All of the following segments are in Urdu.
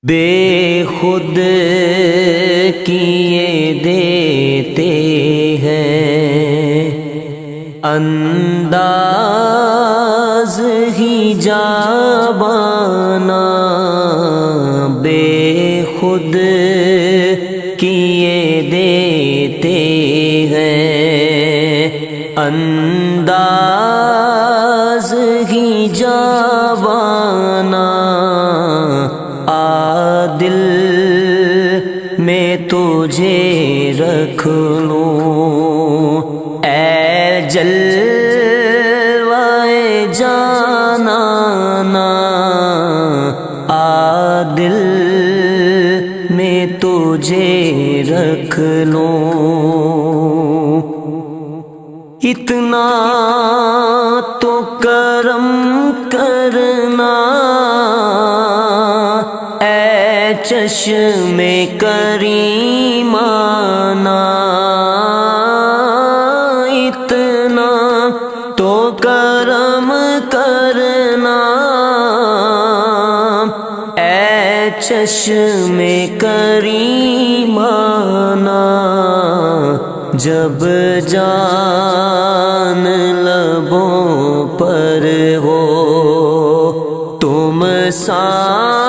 بے خود کیے دیتے ہیں انداز ہی جابانا، بے خود کیے دیتے ہیں انداز ہی جابانا، دل میں تجھے رکھ لوں اے جلوائے جانانا، دل میں تجھے رکھ لوں، اتنا تو کرم کرنا چشم کریمانہ، اتنا تو کرم کرنا اے چشم کریمانہ، جب جان لبوں پر ہو تم سامنے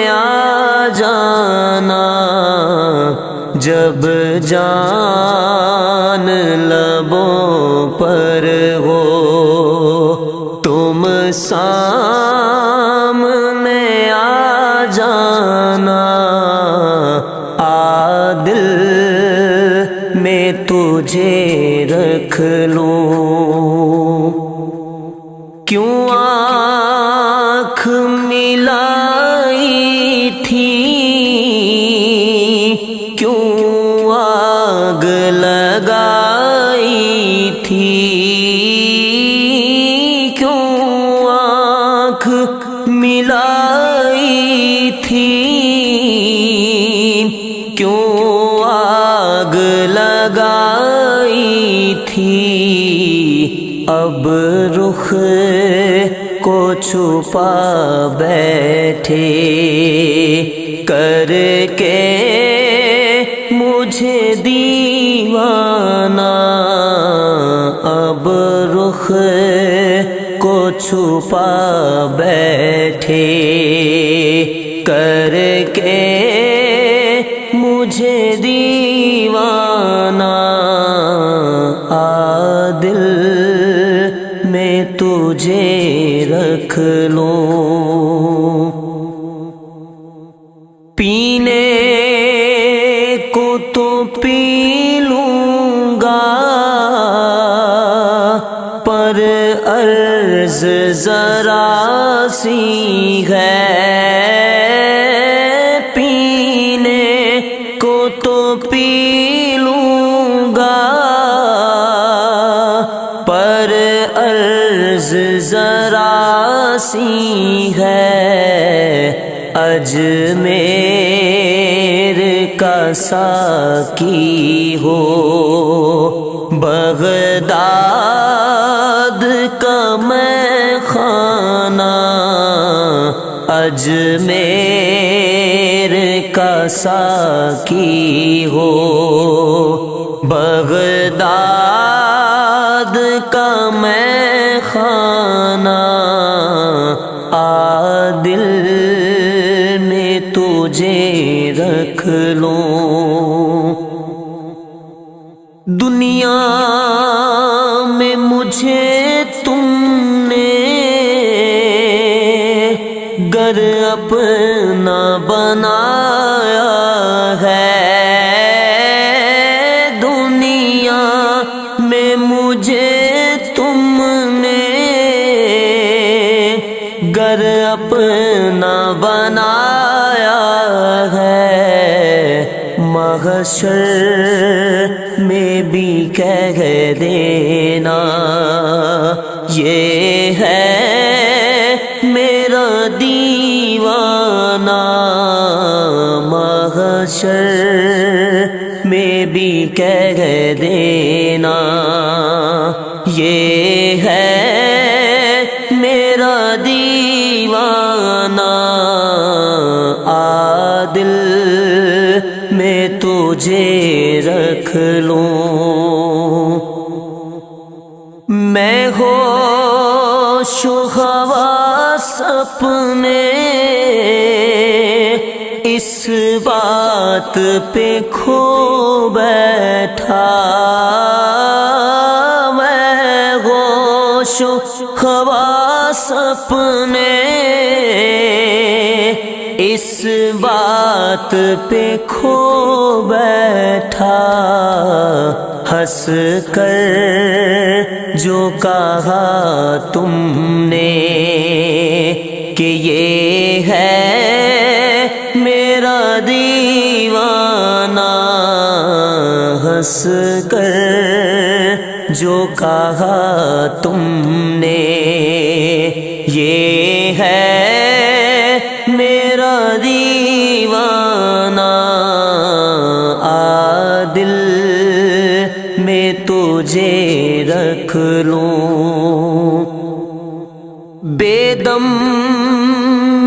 آ جانا، جب جان لبوں پر ہو تم سامنے آ جانا، دل میں تجھے رکھ لوں، کیوں آنکھ ملائی تھی، کیوں آگ لگائی تھی، کیوں آنکھ ملائی تھی، کیوں آگ لگائی تھی، اب رخ کو چھپا بیٹھے کر کے مجھے دیوانہ، اب رخ کو چھپا بیٹھے کر کے مجھے دیوانہ، دل میں تجھے رکھ لوں، پینے کو تو پی لوں گا پر عرض ذرا سی ہے، پینے کو تو پی لوں گا پر عرض ذرا سی ہے، اجمیر کا ساقی ہو بغداد کا میں خانہ، اجمیر کا ساقی ہو بغداد کا میں خانہ، دل میں تجھے رکھ لوں، دنیا میں مجھے تم نے گر اپنا بنایا ہے، دنیا میں مجھے تم نے گر اپنا بنایا ہے، محشر میں بھی کہہ دینا یہ ہے میرا دیوانہ، محشر میں بھی کہہ دینا یہ ہے، میرا دیوانہ دل میں تجھے رکھ لوں، میں ہوش و حواس اپنے اس بات پہ کھو بیٹھا، میں ہوش و حواس اپنے اس بات پہ کھو بیٹھا، ہنس کر جو کہا تم نے کہ یہ ہے میرا دیوانہ، ہنس کر جو کہا تم نے یہ ہے میرا دیوانہ، دل میں تجھے رکھ لوں، بے دم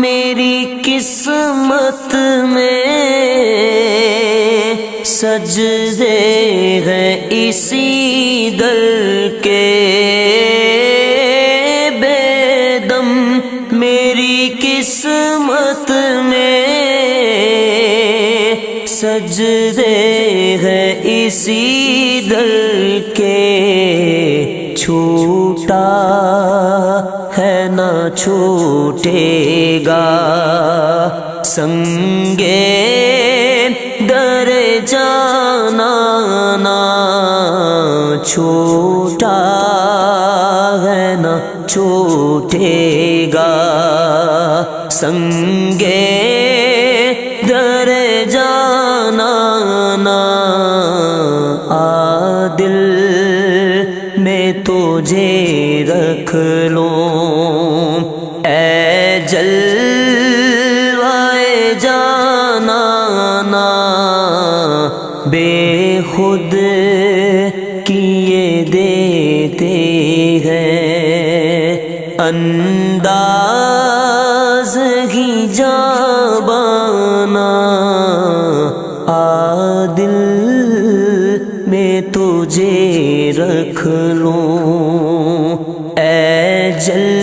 میری قسمت میں سجدے ہیں اسی در کے، بے دم میری قسمت میں سجدے ہیں اسی در کے، چھوٹا ہے نہ چھوٹے گا سنگے در جانا، نہ چھوٹا ہے نہ چھوٹے گا سنگے در جانا، دل میں تجھے رکھ لوں، اے جلوائے جانانا، بے خود کیے دیتے ہیں انداز ہی جابانا، دل میں تجھے رکھ لوں، اے جل